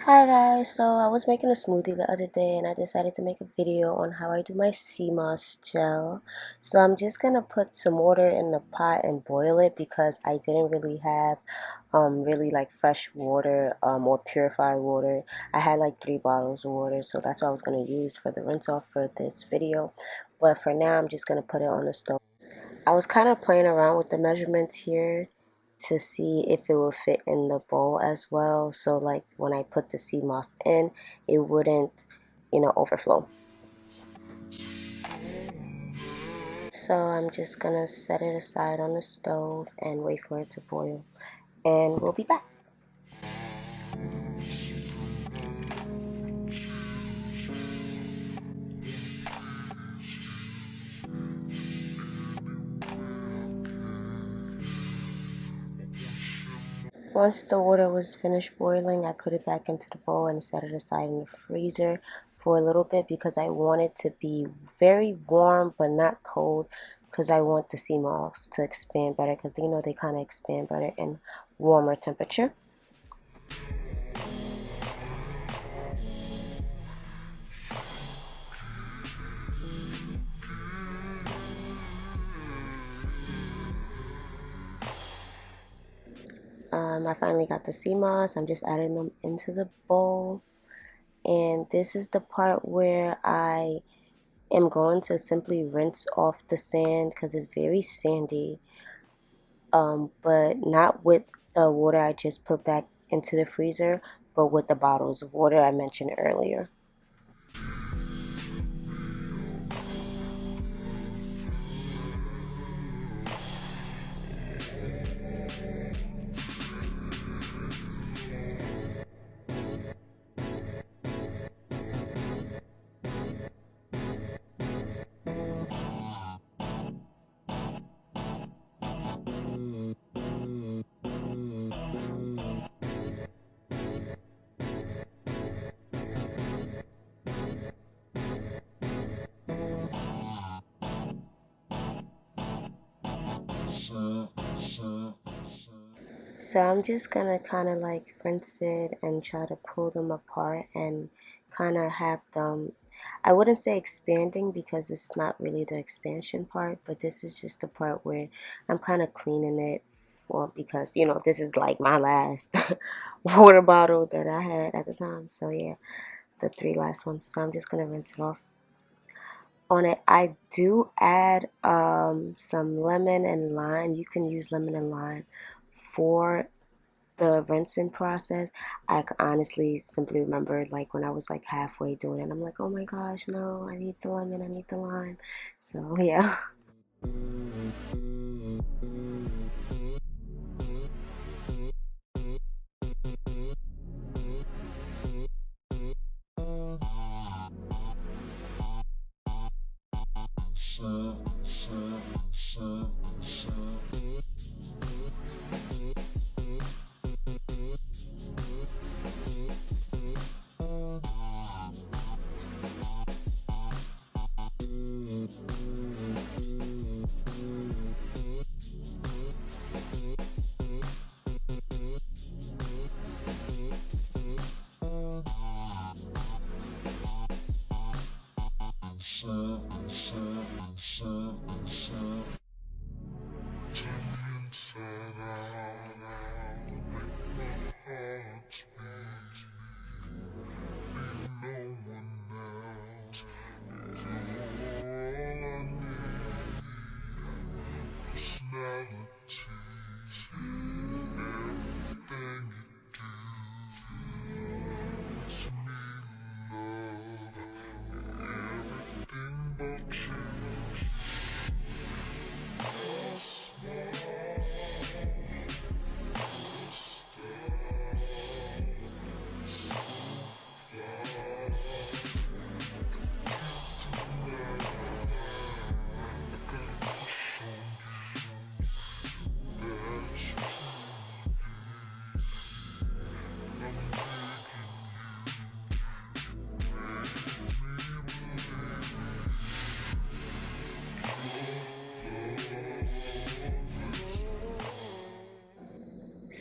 Hi guys, so I was making a smoothie the other day and I decided to make a video on how I do my Seamoss gel. So I'm just gonna put some water in the pot and boil it because I didn't really have really like fresh water or purified water. I had like 3 bottles of water, so that's what I was gonna use for the rinse off for this video. But for now I'm just gonna put it on the stove. I was kind of playing around with the measurements here to see if it would fit in the bowl as well. So like when I put the sea moss in, it wouldn't, overflow. So I'm just gonna set it aside on the stove and wait for it to boil. And we'll be back. Once the water was finished boiling, I put it back into the bowl and set it aside in the freezer for a little bit because I want it to be very warm but not cold because I want the sea moss to expand better because they kind of expand better in warmer temperature. I finally got the sea moss. I'm just adding them into the bowl. And this is the part where I am going to simply rinse off the sand because it's very sandy. But not with the water I just put back into the freezer, but with the bottles of water I mentioned earlier. So I'm just gonna kind of like rinse it and try to pull them apart and kind of have them, I wouldn't say expanding because it's not really the expansion part, but this is just the part where I'm kind of cleaning it for, because this is like my last water bottle that I had at the time. So yeah, the 3 last ones. So I'm just gonna rinse it off. On it, I do add some lemon and lime. You can use lemon and lime for the rinsing process. I honestly simply remember like when I was like halfway doing it, I'm like, oh my gosh, no, I need the lemon, I need the lime. So yeah.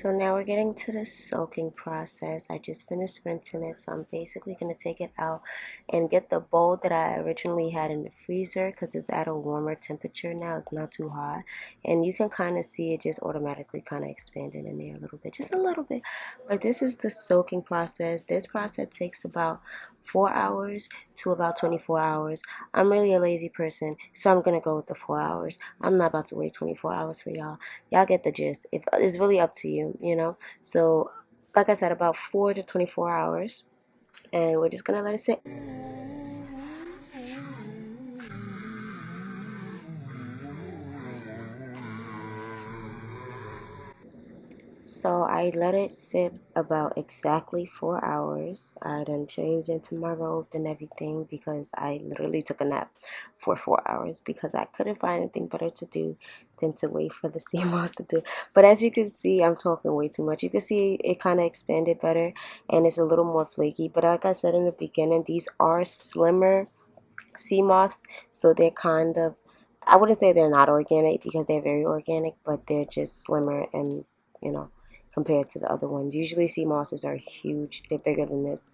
So now we're getting to the soaking process. I just finished rinsing it, so I'm basically going to take it out and get the bowl that I originally had in the freezer because it's at a warmer temperature now. It's not too hot. And you can kind of see it just automatically kind of expanding in there a little bit, just a little bit. But this is the soaking process. This process takes about 4 hours to about 24 hours. I'm really a lazy person, so I'm going to go with the 4 hours. I'm not about to wait 24 hours for y'all. Y'all get the gist. If it's really up to you, you know. So, like I said, about 4 to 24 hours, and we're just gonna let it sit. So I let it sit about exactly 4 hours. I then changed into my robe and everything because I literally took a nap for 4 hours because I couldn't find anything better to do than to wait for the sea moss to do. But as you can see, I'm talking way too much. You can see it kind of expanded better and it's a little more flaky. But like I said in the beginning, these are slimmer sea moss, so they're kind of, I wouldn't say they're not organic because they're very organic, but they're just slimmer and, you know, compared to the other ones. Usually sea mosses are huge, they're bigger than this.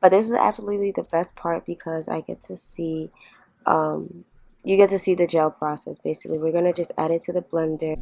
But this is absolutely the best part because I get to see, um, you get to see the gel process basically. We're going to just add it to the blender.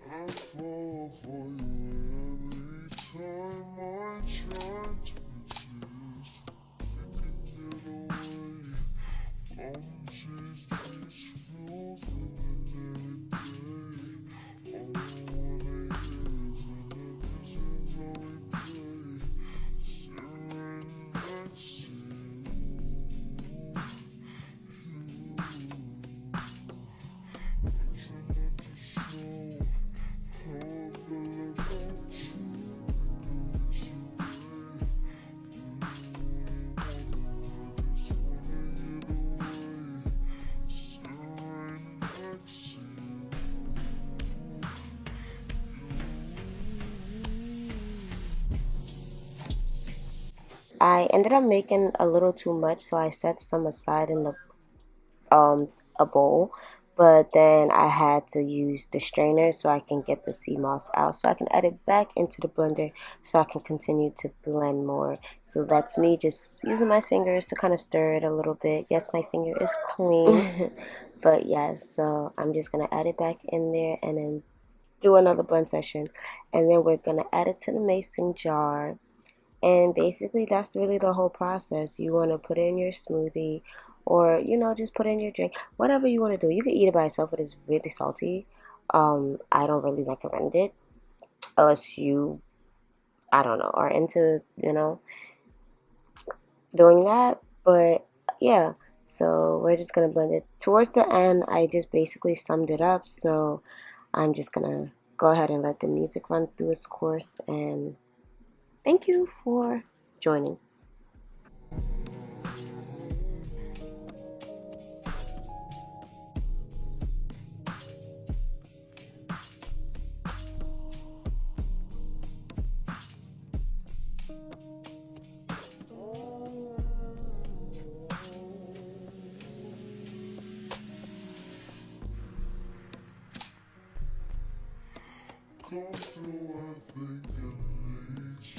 I fall for you every time I try to resist. You can get away. I'm chased this feels in every day. All I wanna hear is an visions of replay. Staring next to you. I try not to show. I ended up making a little too much, so I set some aside in the a bowl, but then I had to use the strainer so I can get the sea moss out so I can add it back into the blender so I can continue to blend more. So that's me just using my fingers to kind of stir it a little bit. Yes, my finger is clean. But yeah, so I'm just gonna add it back in there and then do another blend session, and then we're gonna add it to the mason jar. And basically, that's really the whole process. You want to put in your smoothie or, you know, just put in your drink. Whatever you want to do. You can eat it by itself, but it's really salty. I don't really recommend it unless you, I don't know, are into, you know, doing that. But yeah, so we're just going to blend it. Towards the end, I just basically summed it up. So I'm just going to go ahead and let the music run through its course. And thank you for joining. Come through, I think it needs.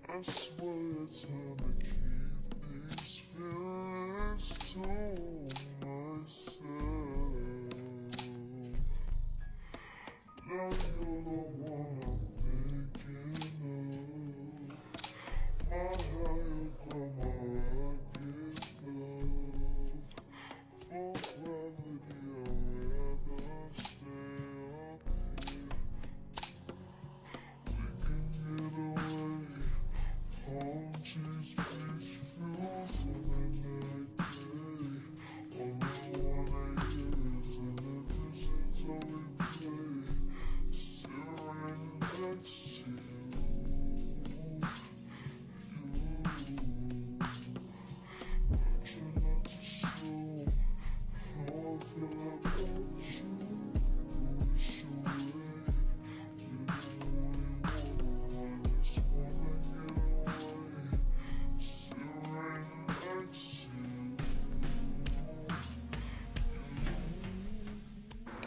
I swear it's time to keep these feelings to myself. Now you're the one I'm thinking of. My higher ground, my rocket love. For gravity, I'd rather stay up here. We can get away. Home cheese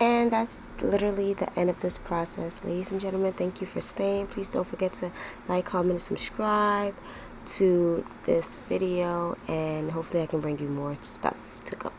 And that's literally the end of this process. Ladies and gentlemen, thank you for staying. Please don't forget to like, comment, and subscribe to this video, and hopefully I can bring you more stuff to go.